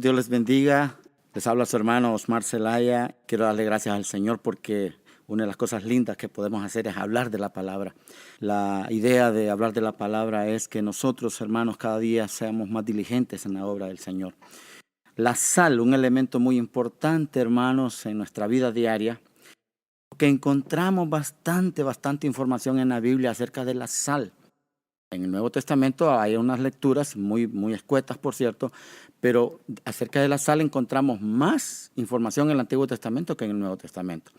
Dios les bendiga. Les habla su hermano Osmar Zelaya. Quiero darle gracias al Señor porque una de las cosas lindas que podemos hacer es hablar de la palabra. La idea de hablar de la palabra es que nosotros, hermanos, cada día seamos más diligentes en la obra del Señor. La sal, un elemento muy importante, hermanos, en nuestra vida diaria, porque encontramos bastante información en la Biblia acerca de la sal. En el Nuevo Testamento hay unas lecturas muy escuetas, por cierto, pero acerca de la sal encontramos más información en el Antiguo Testamento que en el Nuevo Testamento.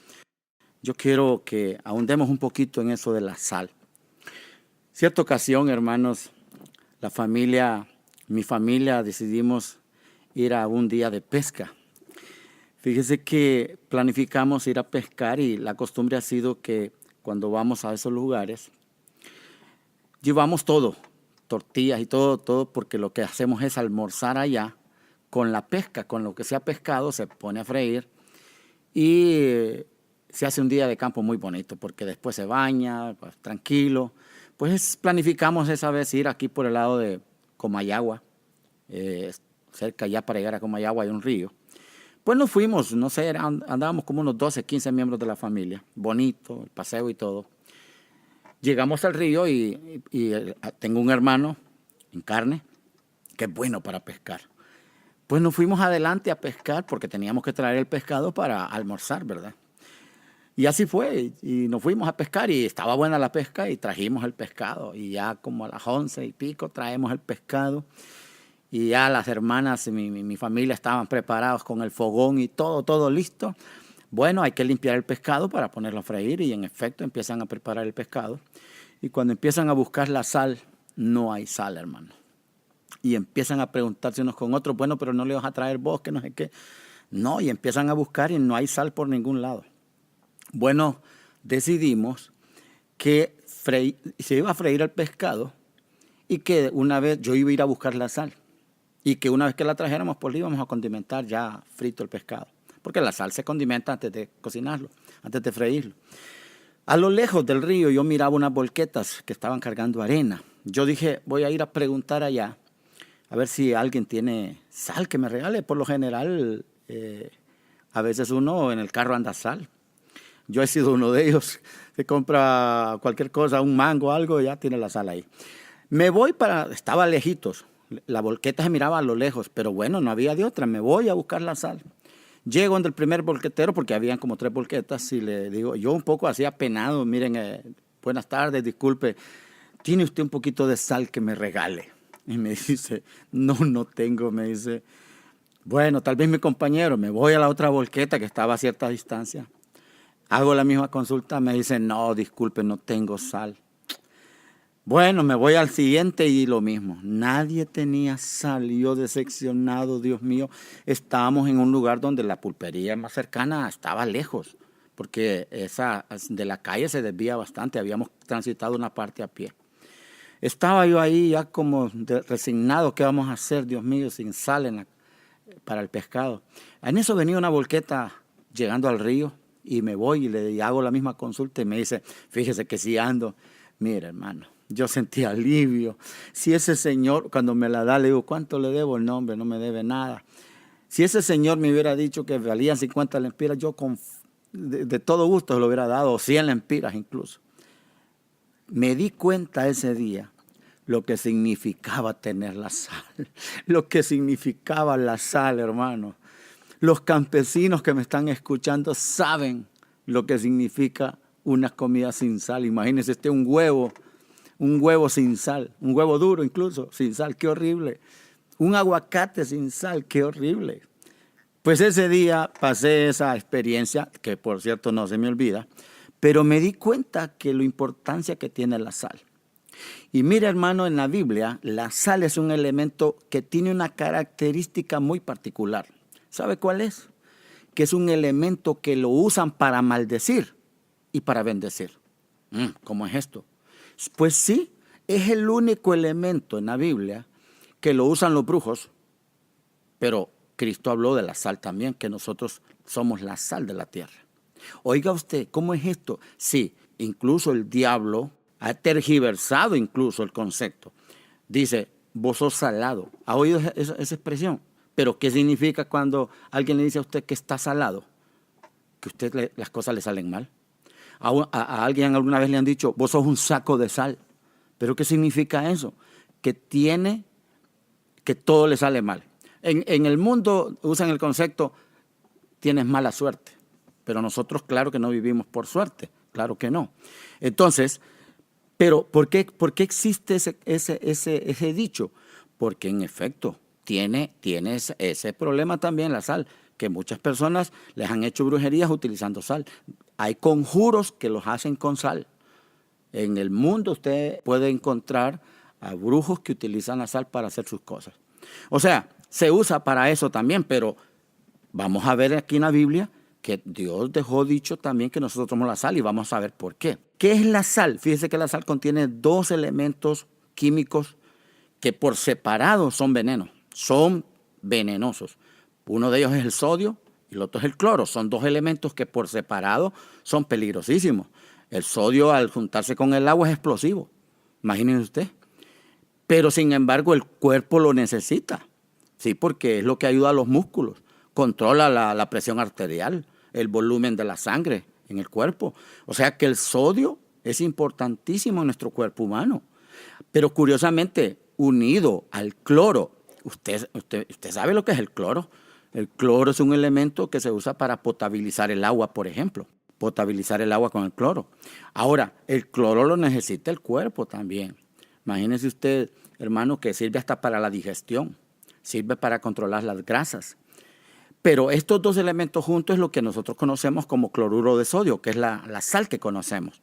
Yo quiero que ahondemos un poquito en eso de la sal. Cierta ocasión, hermanos, mi familia decidimos ir a un día de pesca. Fíjese que planificamos ir a pescar y la costumbre ha sido que cuando vamos a esos lugares, llevamos todo, tortillas y todo, porque lo que hacemos es almorzar allá con la pesca, con lo que se ha pescado, se pone a freír y se hace un día de campo muy bonito, porque después se baña, pues, tranquilo. Pues planificamos esa vez ir aquí por el lado de Comayagua, cerca ya para llegar a Comayagua hay un río. Pues nos fuimos, no sé, andábamos como unos 12, 15 miembros de la familia, bonito, el paseo y todo. Llegamos al río y tengo un hermano en carne que es bueno para pescar. Pues nos fuimos adelante a pescar porque teníamos que traer el pescado para almorzar, ¿verdad? Y así fue, y nos fuimos a pescar y estaba buena la pesca y trajimos el pescado. Y ya como a las 11 y pico traemos el pescado y ya las hermanas y mi familia estaban preparados con el fogón y todo listo. Bueno, hay que limpiar el pescado para ponerlo a freír y en efecto empiezan a preparar el pescado. Y cuando empiezan a buscar la sal, no hay sal, hermano. Y empiezan a preguntarse unos con otros, bueno, pero no le vas a traer vos, que no sé qué. No, y empiezan a buscar y no hay sal por ningún lado. Bueno, decidimos que se iba a freír el pescado y que una vez yo iba a ir a buscar la sal. Y que una vez que la trajéramos, pues le íbamos a condimentar ya frito el pescado. Porque la sal se condimenta antes de cocinarlo, antes de freírlo. A lo lejos del río yo miraba unas volquetas que estaban cargando arena. Yo dije, voy a ir a preguntar allá, a ver si alguien tiene sal que me regale. Por lo general, a veces uno en el carro anda sal. Yo he sido uno de ellos, que compra cualquier cosa, un mango, algo, ya tiene la sal ahí. Estaba lejitos, la volqueta se miraba a lo lejos, pero bueno, no había de otra, me voy a buscar la sal. Llego donde el primer volquetero, porque habían como 3 volquetas, y le digo, yo un poco así apenado, miren, buenas tardes, disculpe, ¿tiene usted un poquito de sal que me regale? Y me dice, no tengo, me dice, bueno, tal vez mi compañero, me voy a la otra volqueta que estaba a cierta distancia. Hago la misma consulta, me dice, no, disculpe, no tengo sal. Bueno, me voy al siguiente y lo mismo. Nadie tenía sal. Yo decepcionado, Dios mío. Estábamos en un lugar donde la pulpería más cercana estaba lejos, porque esa de la calle se desvía bastante. Habíamos transitado una parte a pie. Estaba yo ahí ya como resignado. ¿Qué vamos a hacer, Dios mío, sin sal para el pescado? En eso venía una volqueta llegando al río y me voy y le hago la misma consulta y me dice, fíjese que sí ando. Mira, hermano. Yo sentí alivio. Si ese señor, cuando me la da, le digo, ¿cuánto le debo? El nombre no me debe nada. Si ese señor me hubiera dicho que valían 50 lempiras, yo de todo gusto lo hubiera dado, o 100 lempiras incluso. Me di cuenta ese día lo que significaba tener la sal, lo que significaba la sal, hermano. Los campesinos que me están escuchando saben lo que significa una comida sin sal. Imagínense un huevo sin sal, un huevo duro incluso sin sal, qué horrible. Un aguacate sin sal, qué horrible. Pues ese día pasé esa experiencia, que por cierto no se me olvida, pero me di cuenta que la importancia que tiene la sal. Y mira, hermano, en la Biblia, la sal es un elemento que tiene una característica muy particular. ¿Sabe cuál es? Que es un elemento que lo usan para maldecir y para bendecir. ¿Cómo es esto? Pues sí, es el único elemento en la Biblia que lo usan los brujos, pero Cristo habló de la sal también, que nosotros somos la sal de la tierra. Oiga usted, ¿cómo es esto? Sí, incluso el diablo ha tergiversado incluso el concepto. Dice, vos sos salado. ¿Ha oído esa expresión? Pero ¿qué significa cuando alguien le dice a usted que está salado? Que a usted las cosas le salen mal. A alguien alguna vez le han dicho, vos sos un saco de sal. ¿Pero qué significa eso? Que todo le sale mal. En el mundo usan el concepto, tienes mala suerte. Pero nosotros claro que no vivimos por suerte, claro que no. Entonces, pero ¿por qué existe ese dicho? Porque en efecto tiene ese problema también la sal, que muchas personas les han hecho brujerías utilizando sal. Hay conjuros que los hacen con sal. En el mundo usted puede encontrar a brujos que utilizan la sal para hacer sus cosas. O sea, se usa para eso también, pero vamos a ver aquí en la Biblia que Dios dejó dicho también que nosotros somos la sal y vamos a ver por qué. ¿Qué es la sal? Fíjese que la sal contiene 2 elementos químicos que por separado son venenosos. Uno de ellos es el sodio y el otro es el cloro. Son 2 elementos que por separado son peligrosísimos. El sodio al juntarse con el agua es explosivo, imagínese usted. Pero sin embargo el cuerpo lo necesita, sí, porque es lo que ayuda a los músculos, controla la presión arterial, el volumen de la sangre en el cuerpo. O sea que el sodio es importantísimo en nuestro cuerpo humano. Pero curiosamente, unido al cloro, usted sabe lo que es el cloro. El cloro es un elemento que se usa para potabilizar el agua, por ejemplo. Potabilizar el agua con el cloro. Ahora, el cloro lo necesita el cuerpo también. Imagínese usted, hermano, que sirve hasta para la digestión. Sirve para controlar las grasas. Pero estos 2 elementos juntos es lo que nosotros conocemos como cloruro de sodio, que es la sal que conocemos.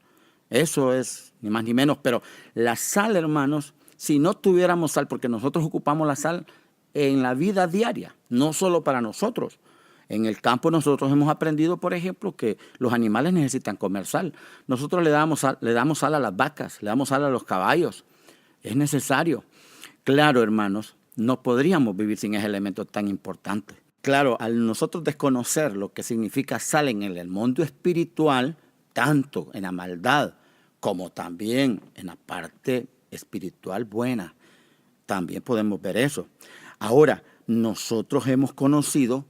Eso es ni más ni menos. Pero la sal, hermanos, si no tuviéramos sal, porque nosotros ocupamos la sal en la vida diaria, no solo para nosotros. En el campo nosotros hemos aprendido, por ejemplo, que los animales necesitan comer sal. Nosotros le damos sal a las vacas, le damos sal a los caballos. Es necesario. Claro, hermanos, no podríamos vivir sin ese elemento tan importante. Claro, al nosotros desconocer lo que significa sal en el mundo espiritual, tanto en la maldad como también en la parte espiritual buena, también podemos ver eso. Ahora, nosotros hemos conocido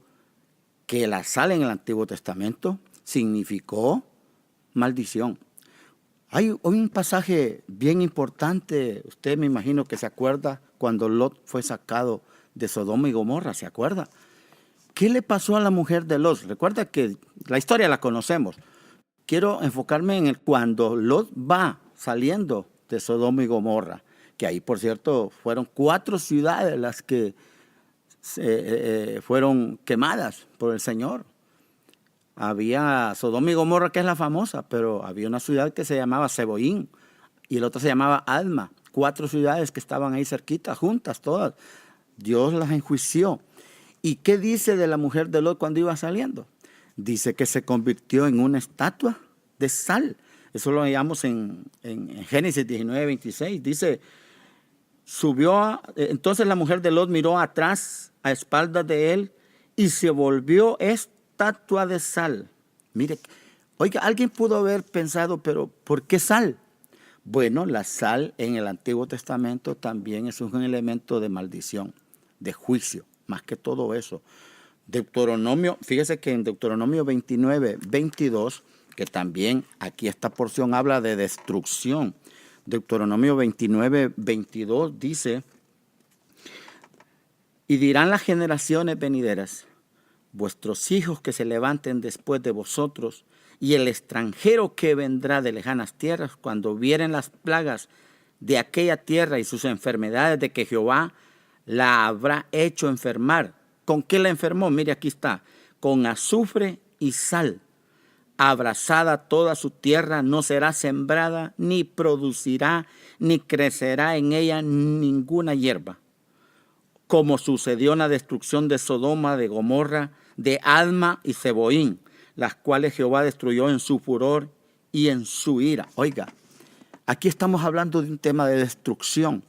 que la sal en el Antiguo Testamento significó maldición. Hay un pasaje bien importante, usted me imagino que se acuerda cuando Lot fue sacado de Sodoma y Gomorra, ¿se acuerda? ¿Qué le pasó a la mujer de Lot? Recuerda que la historia la conocemos. Quiero enfocarme en cuando Lot va saliendo de Sodoma y Gomorra, que ahí, por cierto, fueron 4 ciudades las que fueron quemadas por el Señor. Había Sodoma y Gomorra, que es la famosa, pero había una ciudad que se llamaba Seboín y la otra se llamaba Adma. 4 ciudades que estaban ahí cerquitas, juntas todas. Dios las enjuició. ¿Y qué dice de la mujer de Lot cuando iba saliendo? Dice que se convirtió en una estatua de sal. Eso lo hallamos en Génesis 19:26. Dice, entonces la mujer de Lot miró atrás a espaldas de él y se volvió estatua de sal. Mire, oiga, alguien pudo haber pensado, pero ¿por qué sal? Bueno, la sal en el Antiguo Testamento también es un elemento de maldición, de juicio, más que todo eso. Deuteronomio, fíjese que en Deuteronomio 29:22, que también aquí esta porción habla de destrucción. Deuteronomio 29:22 dice, y dirán las generaciones venideras, vuestros hijos que se levanten después de vosotros y el extranjero que vendrá de lejanas tierras, cuando vieren las plagas de aquella tierra y sus enfermedades de que Jehová la habrá hecho enfermar. ¿Con qué la enfermó? Mire, aquí está, con azufre y sal. Abrasada toda su tierra, no será sembrada, ni producirá, ni crecerá en ella ninguna hierba. Como sucedió en la destrucción de Sodoma, de Gomorra, de Adma y Seboín, las cuales Jehová destruyó en su furor y en su ira. Oiga, aquí estamos hablando de un tema de destrucción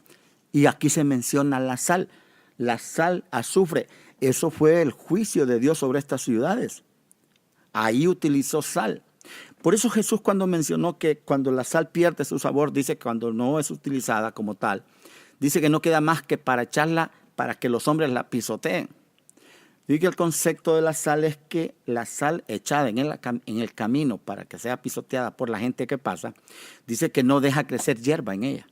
y aquí se menciona la sal, azufre. Eso fue el juicio de Dios sobre estas ciudades. Ahí utilizó sal. Por eso Jesús cuando mencionó que cuando la sal pierde su sabor, dice que cuando no es utilizada como tal, dice que no queda más que para echarla para que los hombres la pisoteen. Y que el concepto de la sal es que la sal echada en el camino para que sea pisoteada por la gente que pasa, dice que no deja crecer hierba en ella.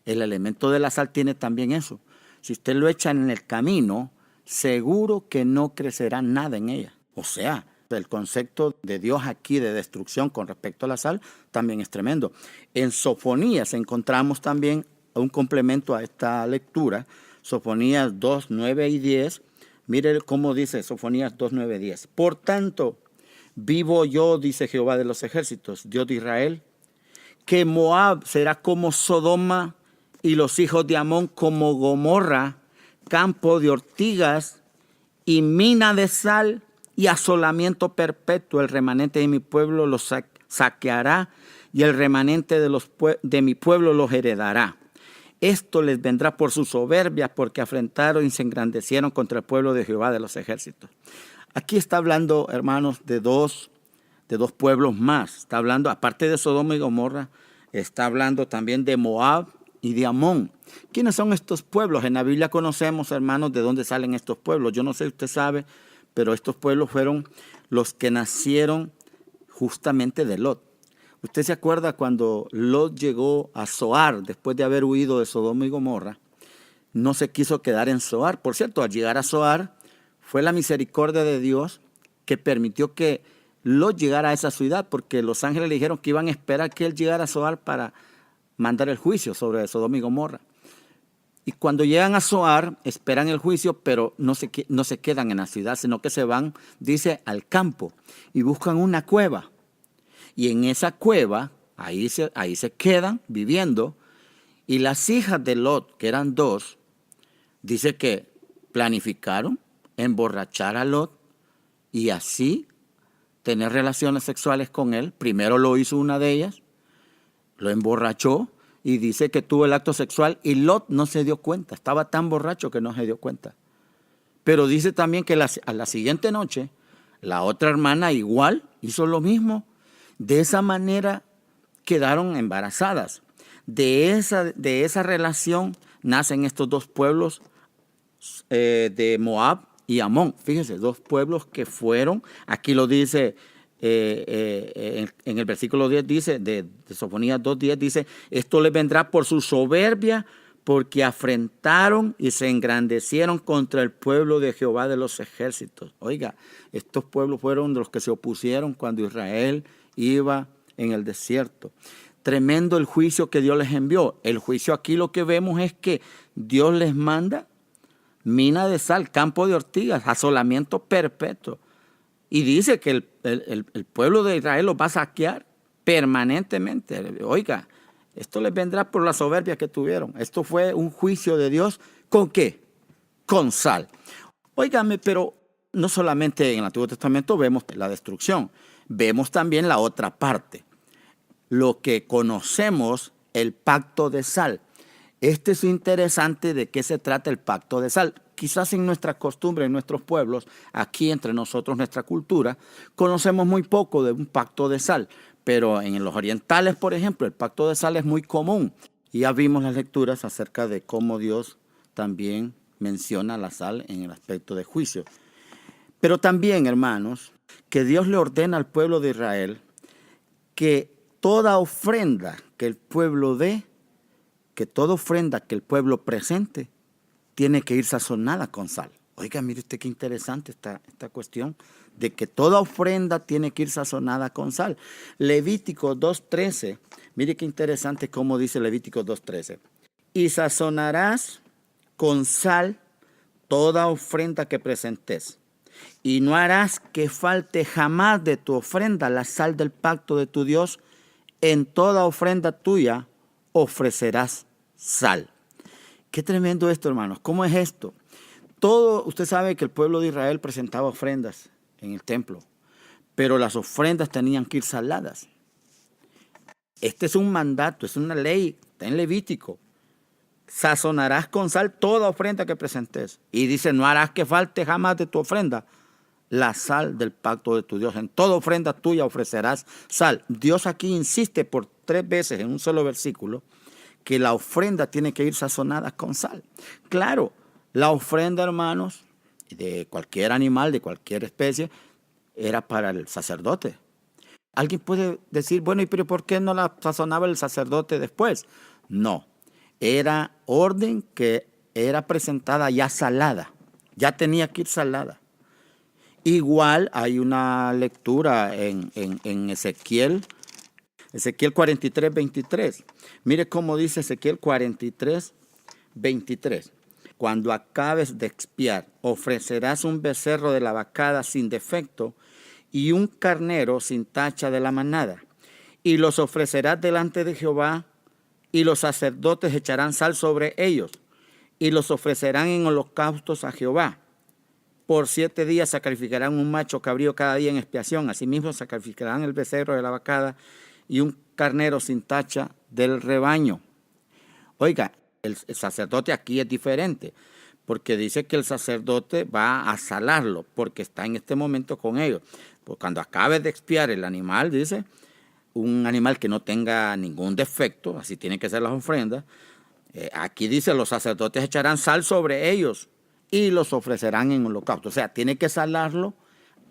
El elemento de la sal tiene también eso. Si usted lo echa en el camino, seguro que no crecerá nada en ella. O sea, el concepto de Dios aquí de destrucción con respecto a la sal también es tremendo. En Sofonías encontramos también un complemento a esta lectura. Sofonías 2, 9 y 10. Mire cómo dice Sofonías 2, 9 y 10. Por tanto, vivo yo, dice Jehová de los ejércitos, Dios de Israel, que Moab será como Sodoma y los hijos de Amón como Gomorra, campo de ortigas y mina de sal y asolamiento perpetuo. El remanente de mi pueblo los saqueará y el remanente de mi pueblo los heredará. Esto les vendrá por su soberbia, porque afrentaron y se engrandecieron contra el pueblo de Jehová de los ejércitos. Aquí está hablando, hermanos, de dos pueblos más. Está hablando, aparte de Sodoma y Gomorra, está hablando también de Moab y de Amón. ¿Quiénes son estos pueblos? En la Biblia conocemos, hermanos, de dónde salen estos pueblos. Yo no sé si usted sabe, pero estos pueblos fueron los que nacieron justamente de Lot. ¿Usted se acuerda cuando Lot llegó a Zoar después de haber huido de Sodoma y Gomorra? No se quiso quedar en Zoar. Por cierto, al llegar a Zoar, fue la misericordia de Dios que permitió que Lot llegara a esa ciudad, porque los ángeles le dijeron que iban a esperar que él llegara a Zoar para mandar el juicio sobre Sodoma y Gomorra. Y cuando llegan a Zoar, esperan el juicio, pero no se quedan en la ciudad, sino que se van, dice, al campo y buscan una cueva. Y en esa cueva, ahí se quedan viviendo. Y las hijas de Lot, que eran dos, dice que planificaron emborrachar a Lot y así tener relaciones sexuales con él. Primero lo hizo una de ellas, lo emborrachó y dice que tuvo el acto sexual y Lot no se dio cuenta. Estaba tan borracho que no se dio cuenta. Pero dice también que a la siguiente noche, la otra hermana igual hizo lo mismo. De esa manera quedaron embarazadas. De esa relación nacen estos dos pueblos de Moab y Amón. Fíjense, dos pueblos que fueron, aquí lo dice en el versículo 10, dice, de Sofonías 2:10, dice, esto les vendrá por su soberbia, porque afrentaron y se engrandecieron contra el pueblo de Jehová de los ejércitos. Oiga, estos pueblos fueron los que se opusieron cuando Israel iba en el desierto. Tremendo el juicio que Dios les envió. El juicio aquí lo que vemos es que Dios les manda mina de sal, campo de ortigas, asolamiento perpetuo. Y dice que el pueblo de Israel los va a saquear permanentemente. Oiga, esto les vendrá por la soberbia que tuvieron. Esto fue un juicio de Dios. ¿Con qué? Con sal. Óigame, pero no solamente en el Antiguo Testamento vemos la destrucción. Vemos también la otra parte, lo que conocemos, el pacto de sal. Este es interesante de qué se trata el pacto de sal. Quizás en nuestra costumbre, en nuestros pueblos, aquí entre nosotros, nuestra cultura, conocemos muy poco de un pacto de sal. Pero en los orientales, por ejemplo, el pacto de sal es muy común. Y ya vimos las lecturas acerca de cómo Dios también menciona la sal en el aspecto de juicio. Pero también, hermanos, que Dios le ordena al pueblo de Israel que toda ofrenda que el pueblo dé, que toda ofrenda que el pueblo presente, tiene que ir sazonada con sal. Oiga, mire usted qué interesante esta cuestión de que toda ofrenda tiene que ir sazonada con sal. Levítico 2:13, mire qué interesante cómo dice Levítico 2:13. Y sazonarás con sal toda ofrenda que presentes. Y no harás que falte jamás de tu ofrenda la sal del pacto de tu Dios. En toda ofrenda tuya ofrecerás sal. Qué tremendo esto, hermanos. ¿Cómo es esto? Usted sabe que el pueblo de Israel presentaba ofrendas en el templo, pero las ofrendas tenían que ir saladas. Este es un mandato, es una ley, está en Levítico. Sazonarás con sal toda ofrenda que presentes. Y dice, no harás que falte jamás de tu ofrenda la sal del pacto de tu Dios. En toda ofrenda tuya ofrecerás sal. Dios aquí insiste por 3 veces en un solo versículo que la ofrenda tiene que ir sazonada con sal. Claro, la ofrenda, hermanos, de cualquier animal, de cualquier especie, era para el sacerdote. Alguien puede decir, bueno, ¿y pero por qué no la sazonaba el sacerdote después? No, era orden que era presentada ya salada, ya tenía que ir salada. Igual hay una lectura en Ezequiel 43, 23. Mire cómo dice Ezequiel 43, 23. Cuando acabes de expiar, ofrecerás un becerro de la vacada sin defecto y un carnero sin tacha de la manada. Y los ofrecerás delante de Jehová, y los sacerdotes echarán sal sobre ellos, y los ofrecerán en holocaustos a Jehová. Por 7 días sacrificarán un macho cabrío cada día en expiación. Asimismo sacrificarán el becerro de la vacada y un carnero sin tacha del rebaño. Oiga, el sacerdote aquí es diferente, porque dice que el sacerdote va a salarlo, porque está en este momento con ellos. Pues cuando acabe de expiar el animal, dice, un animal que no tenga ningún defecto, así tienen que ser las ofrendas. Aquí dice, los sacerdotes echarán sal sobre ellos y los ofrecerán en holocausto. O sea, tiene que salarlo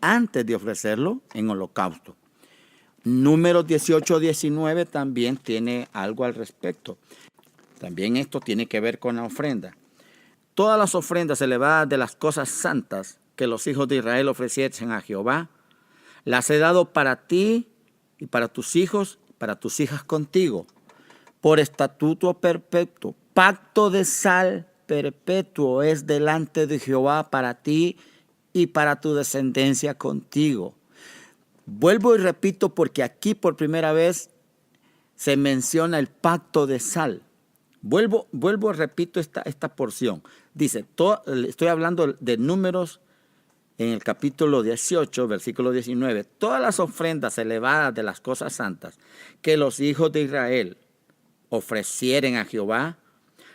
antes de ofrecerlo en holocausto. Números 18, 19 también tiene algo al respecto. También esto tiene que ver con la ofrenda. Todas las ofrendas elevadas de las cosas santas que los hijos de Israel ofreciesen a Jehová, las he dado para ti y para tus hijos, para tus hijas contigo, por estatuto perpetuo. Pacto de sal perpetuo es delante de Jehová para ti y para tu descendencia contigo. Vuelvo y repito porque aquí por primera vez se menciona el pacto de sal. Vuelvo y repito esta porción. Dice, estoy hablando de Números en el capítulo 18, versículo 19. Todas las ofrendas elevadas de las cosas santas que los hijos de Israel ofrecieren a Jehová,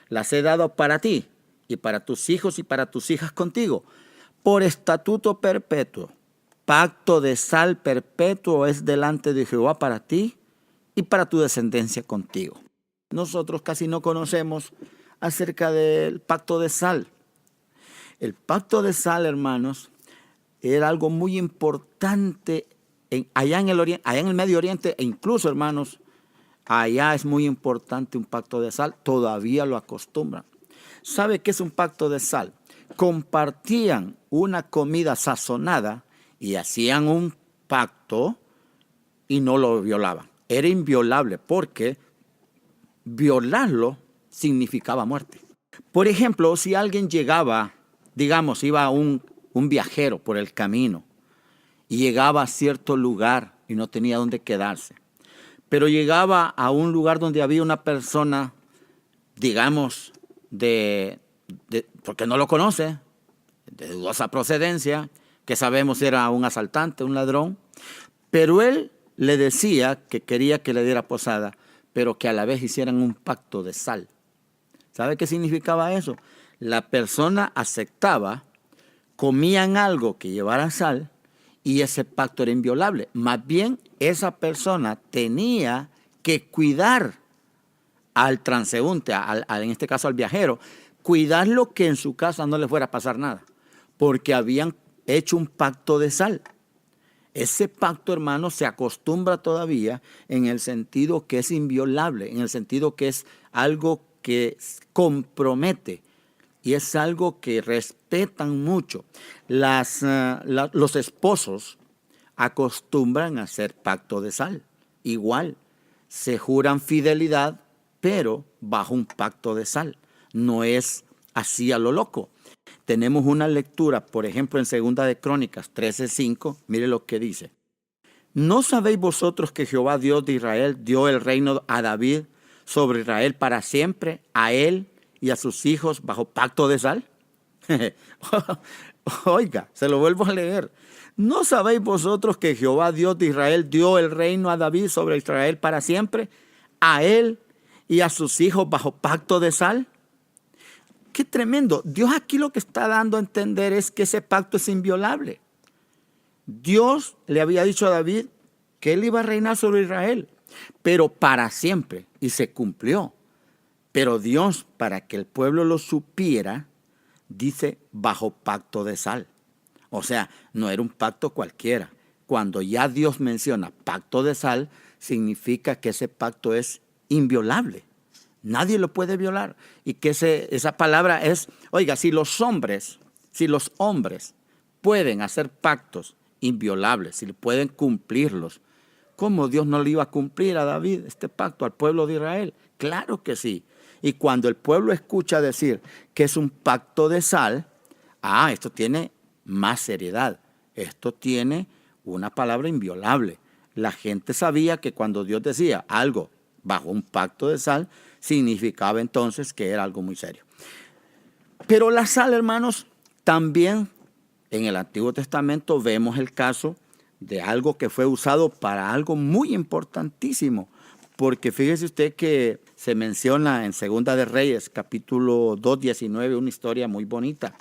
las he dado para ti y para tus hijos y para tus hijas contigo, por estatuto perpetuo. Pacto de sal perpetuo es delante de Jehová para ti y para tu descendencia contigo. Nosotros casi no conocemos acerca del pacto de sal. El pacto de sal, hermanos, era algo muy importante allá en el Medio Oriente, e incluso, hermanos, allá es muy importante un pacto de sal. Todavía lo acostumbran. ¿Sabe qué es un pacto de sal? Compartían una comida sazonada y hacían un pacto y no lo violaban. Era inviolable porque violarlo significaba muerte. Por ejemplo, si alguien llegaba, digamos, iba un viajero por el camino y llegaba a cierto lugar y no tenía dónde quedarse, pero llegaba a un lugar donde había una persona, digamos, porque no lo conoce, de dudosa procedencia, que sabemos era un asaltante, un ladrón, pero él le decía que quería que le diera posada, pero que a la vez hicieran un pacto de sal. ¿Sabe qué significaba eso? La persona aceptaba, comían algo que llevara sal y ese pacto era inviolable. Más bien, esa persona tenía que cuidar al transeúnte, en este caso al viajero, cuidarlo que en su casa no le fuera a pasar nada, porque habían hecho un pacto de sal. Ese pacto, hermano, se acostumbra todavía en el sentido que es inviolable, en el sentido que es algo que compromete y es algo que respetan mucho. Los esposos acostumbran a hacer pacto de sal. Igual, se juran fidelidad, pero bajo un pacto de sal. No es así a lo loco. Tenemos una lectura, por ejemplo, en 2 de Crónicas 13:5. Mire lo que dice. ¿No sabéis vosotros que Jehová Dios de Israel dio el reino a David sobre Israel para siempre, a él y a sus hijos bajo pacto de sal? Oiga, se lo vuelvo a leer. ¿No sabéis vosotros que Jehová Dios de Israel dio el reino a David sobre Israel para siempre, a él y a sus hijos bajo pacto de sal? ¡Qué tremendo! Dios aquí lo que está dando a entender es que ese pacto es inviolable. Dios le había dicho a David que él iba a reinar sobre Israel, pero para siempre, y se cumplió. Pero Dios, para que el pueblo lo supiera, dice bajo pacto de sal. O sea, no era un pacto cualquiera. Cuando ya Dios menciona pacto de sal, significa que ese pacto es inviolable. Nadie lo puede violar. Y que esa palabra es, oiga, si los hombres pueden hacer pactos inviolables, si pueden cumplirlos, ¿cómo Dios no le iba a cumplir a David este pacto, al pueblo de Israel? Claro que sí. Y cuando el pueblo escucha decir que es un pacto de sal, esto tiene más seriedad. Esto tiene una palabra inviolable. La gente sabía que cuando Dios decía algo bajo un pacto de sal, significaba entonces que era algo muy serio. Pero la sal, hermanos, también en el Antiguo Testamento vemos el caso de algo que fue usado para algo muy importantísimo. Porque fíjese usted que se menciona en Segunda de Reyes, capítulo 2, 19, una historia muy bonita.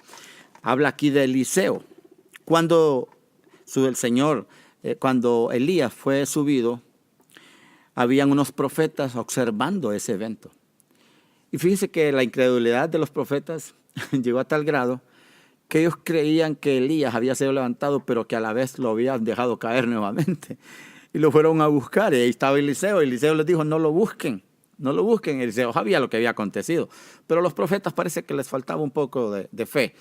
Habla aquí de Eliseo. Cuando Elías fue subido, habían unos profetas observando ese evento. Y fíjese que la incredulidad de los profetas llegó a tal grado que ellos creían que Elías había sido levantado, pero que a la vez lo habían dejado caer nuevamente. Y lo fueron a buscar, y ahí estaba Eliseo. Eliseo les dijo, no lo busquen. Eliseo sabía lo que había acontecido. Pero a los profetas parece que les faltaba un poco de fe.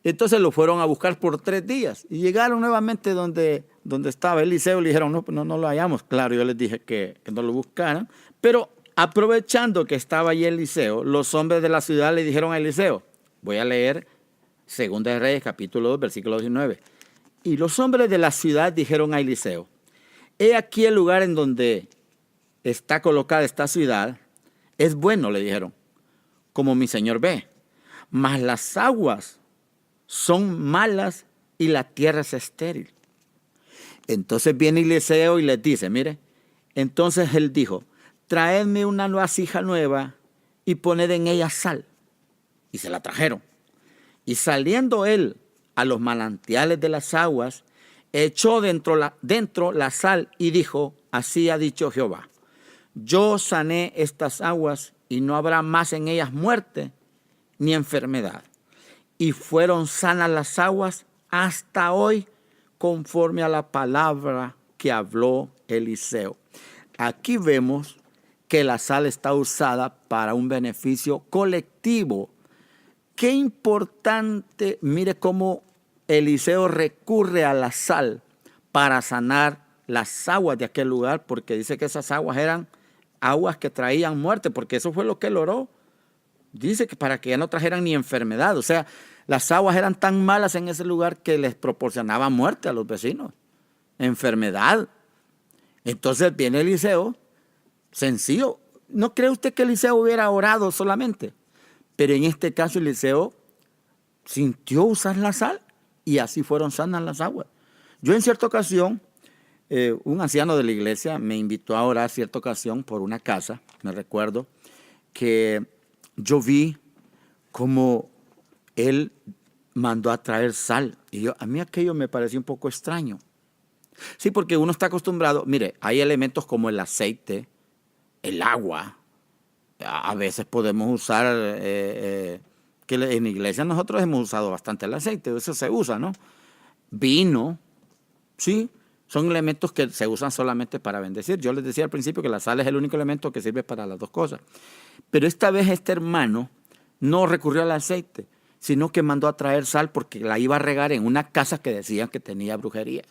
Entonces lo fueron a buscar por 3 días. Y llegaron nuevamente donde estaba Eliseo. Le dijeron, no lo hallamos. Claro, yo les dije que no lo buscaran. Pero aprovechando que estaba allí Eliseo, los hombres de la ciudad le dijeron a Eliseo, voy a leer Segunda de Reyes, capítulo 2, versículo 19. Y los hombres de la ciudad dijeron a Eliseo, he aquí el lugar en donde está colocada esta ciudad. Es bueno, le dijeron, como mi señor ve. Mas las aguas son malas y la tierra es estéril. Entonces viene Eliseo y les dice, mire, entonces él dijo, traedme una vasija nueva y poned en ella sal. Y se la trajeron. Y saliendo él a los manantiales de las aguas, echó dentro la sal y dijo, así ha dicho Jehová, yo sané estas aguas y no habrá más en ellas muerte ni enfermedad. Y fueron sanas las aguas hasta hoy, conforme a la palabra que habló Eliseo. Aquí vemos que la sal está usada para un beneficio colectivo. Qué importante, mire cómo Eliseo recurre a la sal para sanar las aguas de aquel lugar, porque dice que esas aguas eran aguas que traían muerte, porque eso fue lo que él oró. Dice que para que ya no trajeran ni enfermedad, o sea, las aguas eran tan malas en ese lugar que les proporcionaban muerte a los vecinos, enfermedad. Entonces viene Eliseo, sencillo. ¿No cree usted que Eliseo hubiera orado solamente? Pero en este caso Eliseo sintió usar la sal y así fueron sanas las aguas. Yo en cierta ocasión, un anciano de la iglesia me invitó a orar cierta ocasión por una casa. Me recuerdo que yo vi cómo él mandó a traer sal. Y a mí aquello me pareció un poco extraño. Sí, porque uno está acostumbrado, mire, hay elementos como el aceite, el agua. A veces podemos usar, que en la iglesia nosotros hemos usado bastante el aceite, eso se usa, ¿no? Vino, sí, son elementos que se usan solamente para bendecir. Yo les decía al principio que la sal es el único elemento que sirve para las dos cosas. Pero esta vez este hermano no recurrió al aceite, sino que mandó a traer sal porque la iba a regar en una casa que decían que tenía brujería.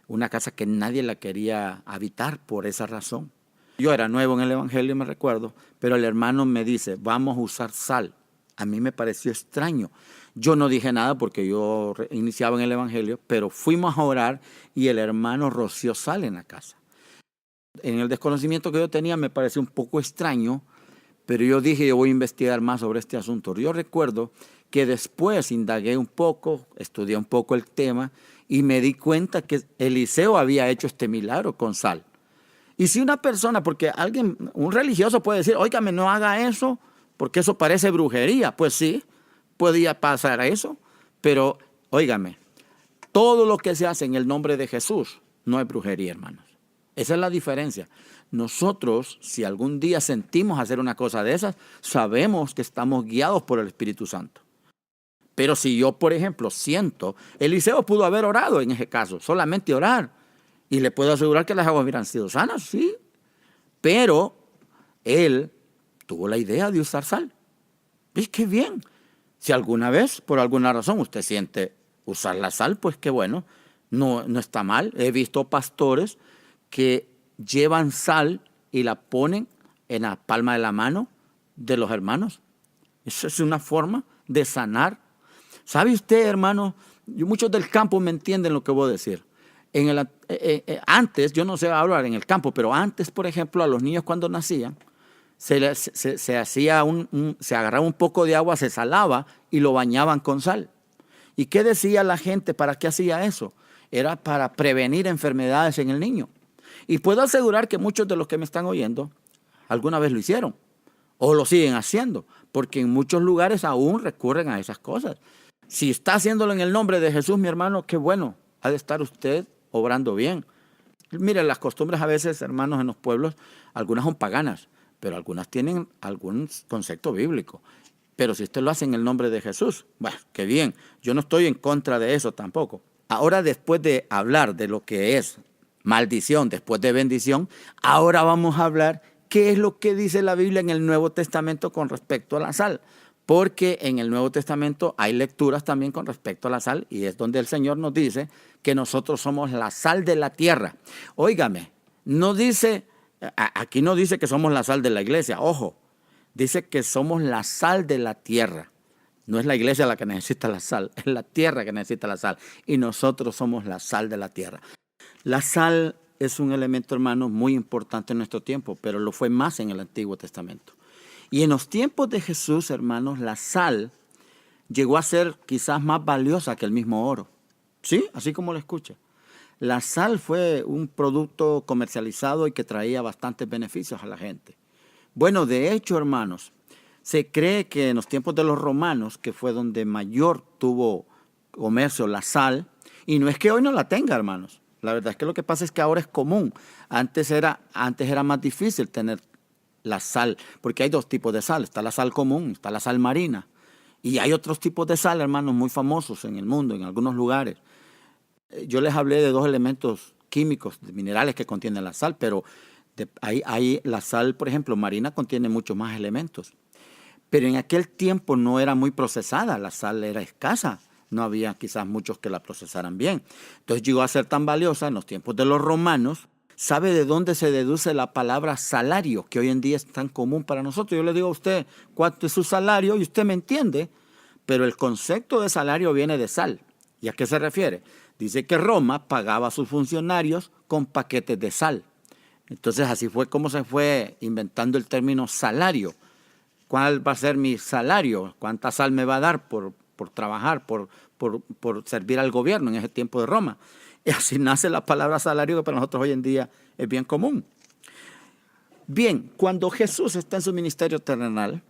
Una casa que nadie la quería habitar por esa razón. Yo era nuevo en el evangelio, me recuerdo, pero el hermano me dice, vamos a usar sal. A mí me pareció extraño. Yo no dije nada porque yo iniciaba en el evangelio, pero fuimos a orar y el hermano roció sal en la casa. En el desconocimiento que yo tenía me pareció un poco extraño, pero yo dije, yo voy a investigar más sobre este asunto. Yo recuerdo que después indagué un poco, estudié un poco el tema y me di cuenta que Eliseo había hecho este milagro con sal. Y si una persona, porque un religioso puede decir, óigame, no haga eso, porque eso parece brujería. Pues sí, podía pasar eso, pero óigame, todo lo que se hace en el nombre de Jesús no es brujería, hermanos. Esa es la diferencia. Nosotros, si algún día sentimos hacer una cosa de esas, sabemos que estamos guiados por el Espíritu Santo. Pero si yo, por ejemplo, siento, Eliseo pudo haber orado en ese caso, solamente orar. Y le puedo asegurar que las aguas hubieran sido sanas, sí. Pero él tuvo la idea de usar sal. ¿Ves qué bien? Si alguna vez, por alguna razón, usted siente usar la sal, pues qué bueno, no está mal. He visto pastores que llevan sal y la ponen en la palma de la mano de los hermanos. Eso es una forma de sanar. ¿Sabe usted, hermano? Muchos del campo me entienden lo que voy a decir. Antes, yo no sé hablar en el campo, pero antes, por ejemplo, a los niños cuando nacían, se agarraba un poco de agua, se salaba y lo bañaban con sal. ¿Y qué decía la gente? ¿Para qué hacía eso? Era para prevenir enfermedades en el niño. Y puedo asegurar que muchos de los que me están oyendo alguna vez lo hicieron o lo siguen haciendo, porque en muchos lugares aún recurren a esas cosas. Si está haciéndolo en el nombre de Jesús, mi hermano, qué bueno, ha de estar usted obrando bien. Mire, las costumbres a veces, hermanos, en los pueblos, algunas son paganas, pero algunas tienen algún concepto bíblico. Pero si usted lo hace en el nombre de Jesús, bueno, qué bien. Yo no estoy en contra de eso tampoco. Ahora, después de hablar de lo que es maldición, después de bendición, ahora vamos a hablar qué es lo que dice la Biblia en el Nuevo Testamento con respecto a la sal. Porque en el Nuevo Testamento hay lecturas también con respecto a la sal y es donde el Señor nos dice que nosotros somos la sal de la tierra. Óigame, no dice, aquí no dice que somos la sal de la iglesia, ojo, dice que somos la sal de la tierra. No es la iglesia la que necesita la sal, es la tierra que necesita la sal y nosotros somos la sal de la tierra. La sal es un elemento, hermano, muy importante en nuestro tiempo, pero lo fue más en el Antiguo Testamento. Y en los tiempos de Jesús, hermanos, la sal llegó a ser quizás más valiosa que el mismo oro. ¿Sí? Así como lo escucha. La sal fue un producto comercializado y que traía bastantes beneficios a la gente. Bueno, de hecho, hermanos, se cree que en los tiempos de los romanos, que fue donde mayor tuvo comercio la sal, y no es que hoy no la tenga, hermanos. La verdad es que lo que pasa es que ahora es común. Antes era más difícil tener la sal, porque hay dos tipos de sal. Está la sal común, está la sal marina. Y hay otros tipos de sal, hermanos, muy famosos en el mundo, en algunos lugares. Yo les hablé de dos elementos químicos, de minerales que contienen la sal, pero hay la sal, por ejemplo, marina contiene muchos más elementos. Pero en aquel tiempo no era muy procesada, la sal era escasa. No había quizás muchos que la procesaran bien. Entonces llegó a ser tan valiosa en los tiempos de los romanos. ¿Sabe de dónde se deduce la palabra salario, que hoy en día es tan común para nosotros? Yo le digo a usted cuánto es su salario y usted me entiende, pero el concepto de salario viene de sal. ¿Y a qué se refiere? Dice que Roma pagaba a sus funcionarios con paquetes de sal. Entonces así fue como se fue inventando el término salario. ¿Cuál va a ser mi salario? ¿Cuánta sal me va a dar por trabajar, por servir al gobierno en ese tiempo de Roma? Y así nace la palabra salario, que para nosotros hoy en día es bien común. Bien, cuando Jesús está en su ministerio terrenal,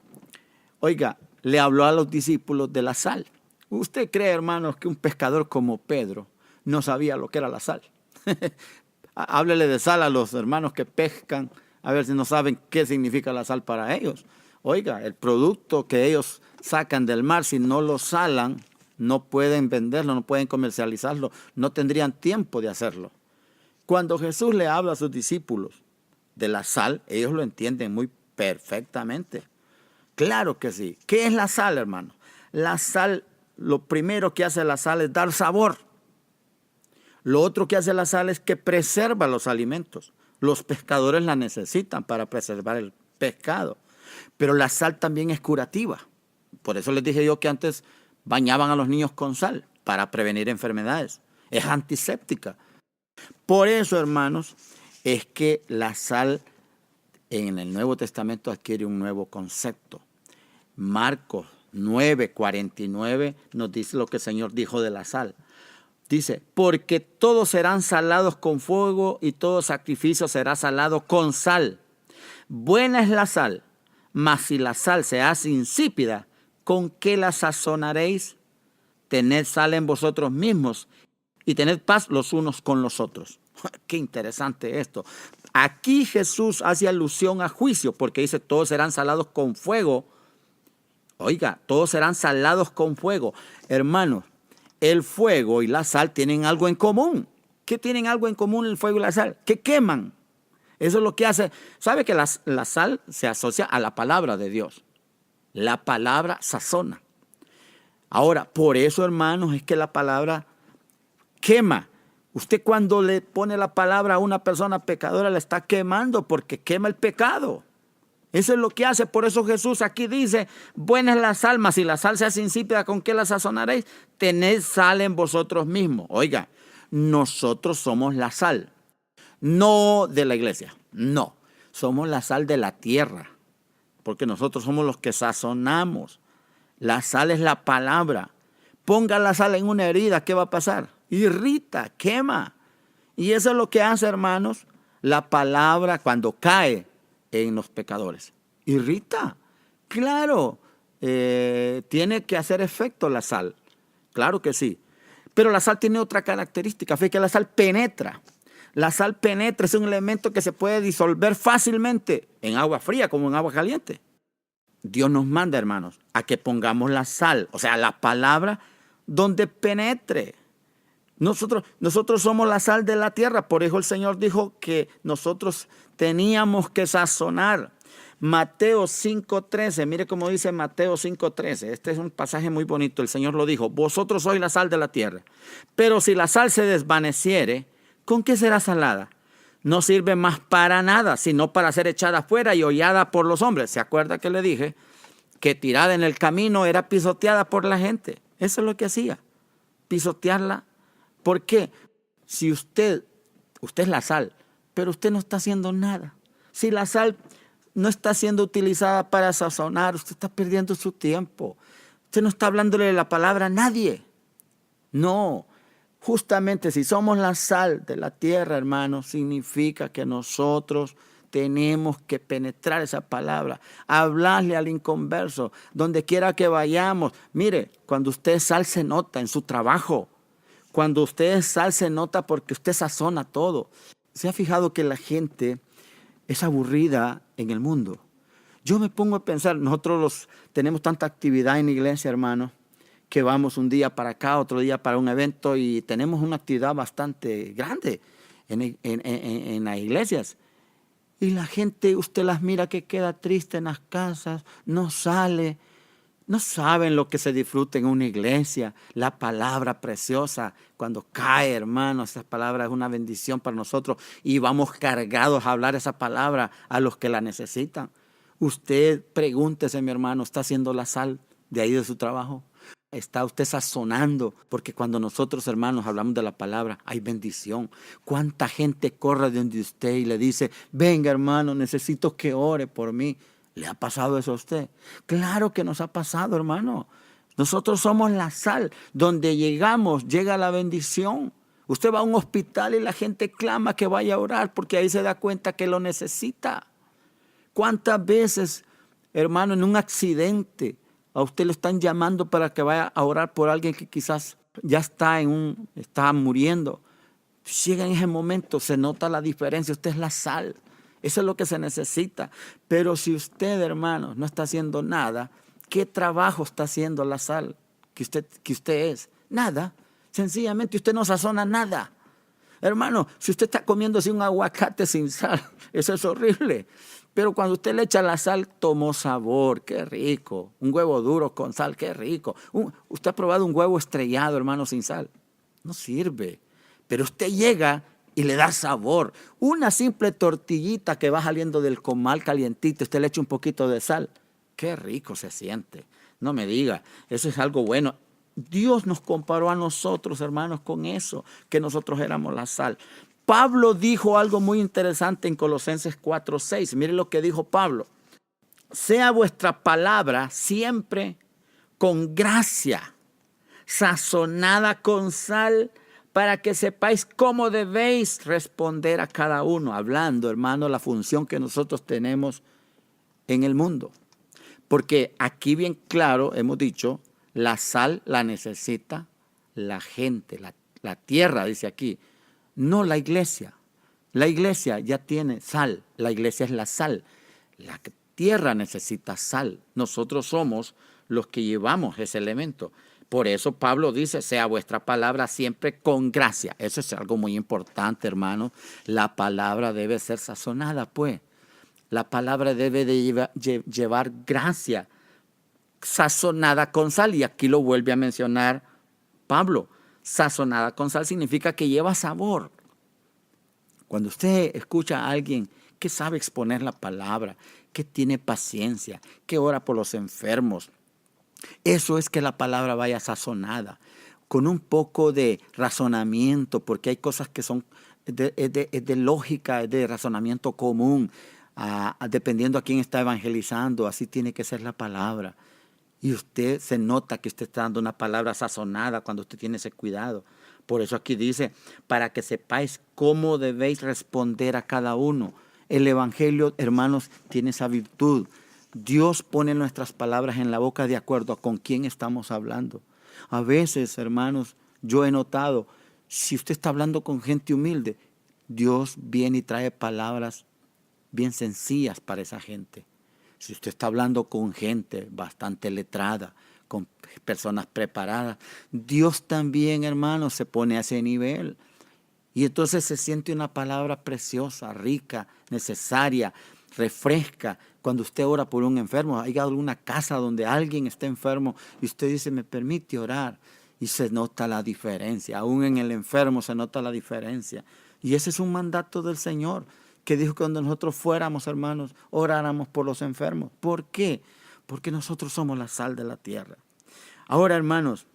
oiga, le habló a los discípulos de la sal. ¿Usted cree, hermanos, que un pescador como Pedro no sabía lo que era la sal? Háblele de sal a los hermanos que pescan, a ver si no saben qué significa la sal para ellos. Oiga, el producto que ellos sacan del mar, si no lo salan, no pueden venderlo, no pueden comercializarlo, no tendrían tiempo de hacerlo. Cuando Jesús le habla a sus discípulos de la sal, ellos lo entienden muy perfectamente. Claro que sí. ¿Qué es la sal, hermano? La sal, lo primero que hace la sal es dar sabor. Lo otro que hace la sal es que preserva los alimentos. Los pescadores la necesitan para preservar el pescado. Pero la sal también es curativa. Por eso les dije yo que antes bañaban a los niños con sal para prevenir enfermedades. Es antiséptica. Por eso, hermanos, es que la sal en el Nuevo Testamento adquiere un nuevo concepto. Marcos 9:49 nos dice lo que el Señor dijo de la sal. Dice, porque todos serán salados con fuego y todo sacrificio será salado con sal. Buena es la sal, mas si la sal se hace insípida, ¿con qué la sazonaréis? Tened sal en vosotros mismos y tened paz los unos con los otros. Qué interesante esto. Aquí Jesús hace alusión a juicio porque dice todos serán salados con fuego. Oiga, todos serán salados con fuego. Hermanos, el fuego y la sal tienen algo en común. ¿Qué tienen algo en común el fuego y la sal? Que queman. Eso es lo que hace. ¿Sabe que la sal se asocia a la palabra de Dios? La palabra sazona. Ahora, por eso, hermanos, es que la palabra quema. Usted cuando le pone la palabra a una persona pecadora, la está quemando porque quema el pecado. Eso es lo que hace. Por eso Jesús aquí dice, buena es la sal, mas si la sal se hace insípida, ¿con qué la sazonaréis? Tened sal en vosotros mismos. Oiga, nosotros somos la sal. No de la iglesia, no. Somos la sal de la tierra, porque nosotros somos los que sazonamos. La sal es la palabra. Ponga la sal en una herida, ¿qué va a pasar? Irrita, quema. Y eso es lo que hace, hermanos, la palabra cuando cae en los pecadores. Irrita. Claro, tiene que hacer efecto la sal. Claro que sí. Pero la sal tiene otra característica. Fíjate que la sal penetra. La sal penetra, es un elemento que se puede disolver fácilmente en agua fría como en agua caliente. Dios nos manda, hermanos, a que pongamos la sal, o sea, la palabra donde penetre. Nosotros somos la sal de la tierra, por eso el Señor dijo que nosotros teníamos que sazonar. Mateo 5:13, mire cómo dice Mateo 5:13. Este es un pasaje muy bonito, el Señor lo dijo, vosotros sois la sal de la tierra, pero si la sal se desvaneciere, ¿con qué será salada? No sirve más para nada, sino para ser echada afuera y hollada por los hombres. ¿Se acuerda que le dije que tirada en el camino era pisoteada por la gente? Eso es lo que hacía, pisotearla. ¿Por qué? Si usted es la sal, pero usted no está haciendo nada. Si la sal no está siendo utilizada para sazonar, usted está perdiendo su tiempo. Usted no está hablándole de la palabra a nadie. No. Justamente si somos la sal de la tierra, hermanos, significa que nosotros tenemos que penetrar esa palabra, hablarle al inconverso, donde quiera que vayamos. Mire, cuando usted es sal se nota en su trabajo. Cuando usted es sal se nota porque usted sazona todo. ¿Se ha fijado que la gente es aburrida en el mundo? Yo me pongo a pensar, nosotros tenemos tanta actividad en la iglesia, hermanos, que vamos un día para acá, otro día para un evento y tenemos una actividad bastante grande en las iglesias. Y la gente, usted las mira que queda triste en las casas, no sale, no saben lo que se disfruta en una iglesia, la palabra preciosa, cuando cae, hermano, esa palabra es una bendición para nosotros y vamos cargados a hablar esa palabra a los que la necesitan. Usted pregúntese, mi hermano, ¿está haciendo la sal de ahí de su trabajo? ¿Está usted sazonando? Porque cuando nosotros, hermanos, hablamos de la palabra, hay bendición. ¿Cuánta gente corre de donde usted y le dice, venga, hermano, necesito que ore por mí? ¿Le ha pasado eso a usted? Claro que nos ha pasado, hermano. Nosotros somos la sal. Donde llegamos, llega la bendición. Usted va a un hospital y la gente clama que vaya a orar porque ahí se da cuenta que lo necesita. ¿Cuántas veces, hermano, en un accidente, a usted le están llamando para que vaya a orar por alguien que quizás ya está muriendo? Llega en ese momento, se nota la diferencia. Usted es la sal. Eso es lo que se necesita. Pero si usted, hermano, no está haciendo nada, ¿qué trabajo está haciendo la sal que usted es? Nada. Sencillamente usted no sazona nada. Hermano, si usted está comiendo así un aguacate sin sal, eso es horrible. Pero cuando usted le echa la sal, tomó sabor, qué rico. Un huevo duro con sal, qué rico. ¿Usted ha probado un huevo estrellado, hermano, sin sal? No sirve. Pero usted llega y le da sabor. Una simple tortillita que va saliendo del comal calientito, usted le echa un poquito de sal. Qué rico se siente. No me diga, eso es algo bueno. Dios nos comparó a nosotros, hermanos, con eso, que nosotros éramos la sal. Pablo dijo algo muy interesante en Colosenses 4:6. Mire lo que dijo Pablo. Sea vuestra palabra siempre con gracia, sazonada con sal, para que sepáis cómo debéis responder a cada uno. Hablando, hermano, la función que nosotros tenemos en el mundo. Porque aquí bien claro hemos dicho, la sal la necesita la gente, la tierra, dice aquí. No la iglesia. La iglesia ya tiene sal. La iglesia es la sal. La tierra necesita sal. Nosotros somos los que llevamos ese elemento. Por eso Pablo dice, sea vuestra palabra siempre con gracia. Eso es algo muy importante, hermano. La palabra debe ser sazonada, pues. La palabra debe de llevar gracia, sazonada con sal. Y aquí lo vuelve a mencionar Pablo. Sazonada con sal significa que lleva sabor. Cuando usted escucha a alguien que sabe exponer la palabra, que tiene paciencia, que ora por los enfermos, eso es que la palabra vaya sazonada, con un poco de razonamiento, porque hay cosas que son de lógica, de razonamiento común, dependiendo a quién está evangelizando, así tiene que ser la palabra. Y usted se nota que usted está dando una palabra sazonada cuando usted tiene ese cuidado. Por eso aquí dice, para que sepáis cómo debéis responder a cada uno. El evangelio, hermanos, tiene esa virtud. Dios pone nuestras palabras en la boca de acuerdo a con quién estamos hablando. A veces, hermanos, yo he notado, si usted está hablando con gente humilde, Dios viene y trae palabras bien sencillas para esa gente. Si usted está hablando con gente bastante letrada, con personas preparadas, Dios también, hermanos, se pone a ese nivel. Y entonces se siente una palabra preciosa, rica, necesaria, refresca. Cuando usted ora por un enfermo, hay alguna casa donde alguien está enfermo y usted dice, me permite orar. Y se nota la diferencia. Aún en el enfermo se nota la diferencia. Y ese es un mandato del Señor, que dijo que cuando nosotros fuéramos, hermanos, oráramos por los enfermos. ¿Por qué? Porque nosotros somos la sal de la tierra. Ahora, hermanos,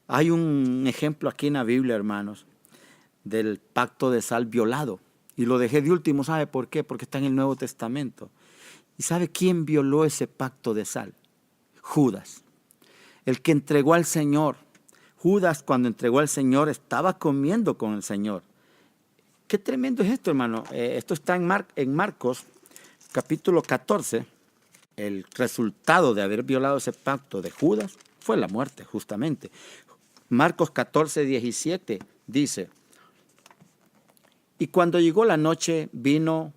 hay un ejemplo aquí en la Biblia, hermanos, del pacto de sal violado. Y lo dejé de último, ¿sabe por qué? Porque está en el Nuevo Testamento. ¿Y sabe quién violó ese pacto de sal? Judas, el que entregó al Señor. Judas, cuando entregó al Señor, estaba comiendo con el Señor. Qué tremendo es esto, hermano. Esto está en Marcos, capítulo 14. El resultado de haber violado ese pacto de Judas fue la muerte, justamente. Marcos 14, 17 dice, y cuando llegó la noche, vino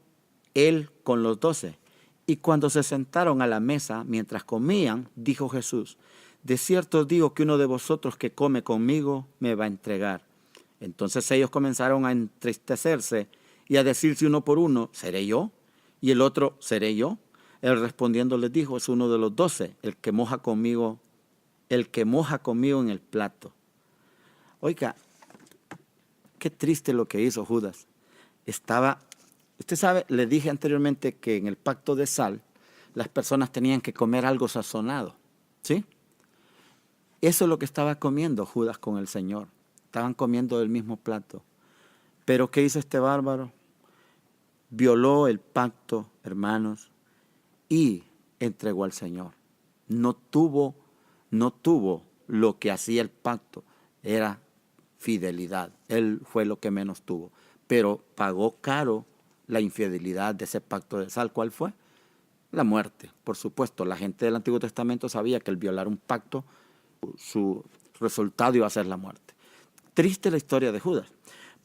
él con los 12. Y cuando se sentaron a la mesa, mientras comían, dijo Jesús, de cierto os digo que uno de vosotros que come conmigo me va a entregar. Entonces ellos comenzaron a entristecerse y a decirse uno por uno, ¿seré yo? Y el otro, ¿seré yo? Él respondiendo les dijo, es uno de los 12, el que moja conmigo en el plato. Oiga, qué triste lo que hizo Judas. Usted sabe, le dije anteriormente que en el pacto de sal, las personas tenían que comer algo sazonado, ¿sí? Eso es lo que estaba comiendo Judas con el Señor. Estaban comiendo del mismo plato. Pero ¿qué hizo este bárbaro? Violó el pacto, hermanos, y entregó al Señor. No tuvo lo que hacía el pacto, era fidelidad. Él fue lo que menos tuvo, pero pagó caro la infidelidad de ese pacto de sal. ¿Cuál fue? La muerte, por supuesto. La gente del Antiguo Testamento sabía que el violar un pacto, su resultado iba a ser la muerte. Triste la historia de Judas.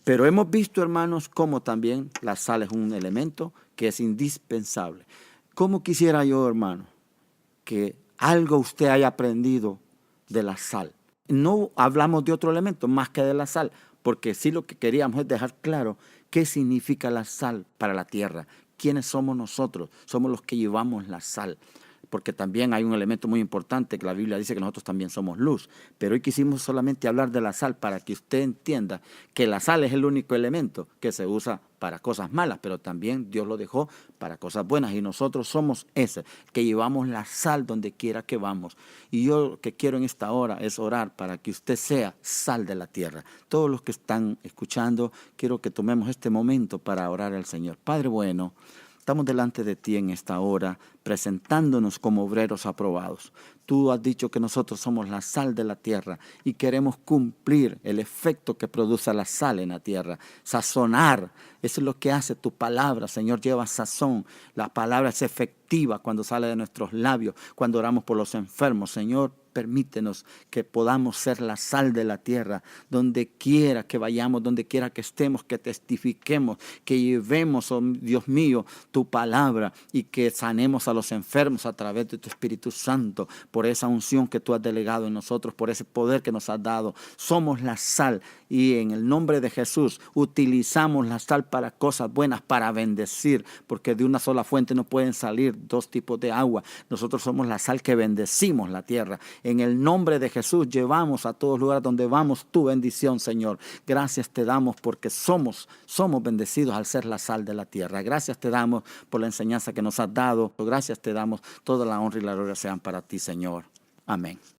Pero hemos visto, hermanos, cómo también la sal es un elemento que es indispensable. ¿Cómo quisiera yo, hermano, que algo usted haya aprendido de la sal? No hablamos de otro elemento más que de la sal, porque sí lo que queríamos es dejar claro qué significa la sal para la tierra. ¿Quiénes somos nosotros? Somos los que llevamos la sal. Porque también hay un elemento muy importante que la Biblia dice que nosotros también somos luz. Pero hoy quisimos solamente hablar de la sal para que usted entienda que la sal es el único elemento que se usa para cosas malas, pero también Dios lo dejó para cosas buenas y nosotros somos ese, que llevamos la sal donde quiera que vamos. Y yo lo que quiero en esta hora es orar para que usted sea sal de la tierra. Todos los que están escuchando, quiero que tomemos este momento para orar al Señor. Padre bueno, estamos delante de ti en esta hora, presentándonos como obreros aprobados. Tú has dicho que nosotros somos la sal de la tierra y queremos cumplir el efecto que produce la sal en la tierra. Sazonar, eso es lo que hace tu palabra, Señor, lleva sazón. La palabra es efectiva cuando sale de nuestros labios, cuando oramos por los enfermos. Señor, permítenos que podamos ser la sal de la tierra, donde quiera que vayamos, donde quiera que estemos, que testifiquemos, que llevemos, oh Dios mío, tu palabra y que sanemos a los enfermos a través de tu Espíritu Santo, por esa unción que tú has delegado en nosotros, por ese poder que nos has dado. Somos la sal y en el nombre de Jesús utilizamos la sal para cosas buenas, para bendecir, porque de una sola fuente no pueden salir dos tipos de agua. Nosotros somos la sal que bendecimos la tierra. En el nombre de Jesús llevamos a todos lugares donde vamos tu bendición, Señor. Gracias te damos porque somos bendecidos al ser la sal de la tierra. Gracias te damos por la enseñanza que nos has dado. Gracias te damos. Toda la honra y la gloria sean para ti, Señor. Amén.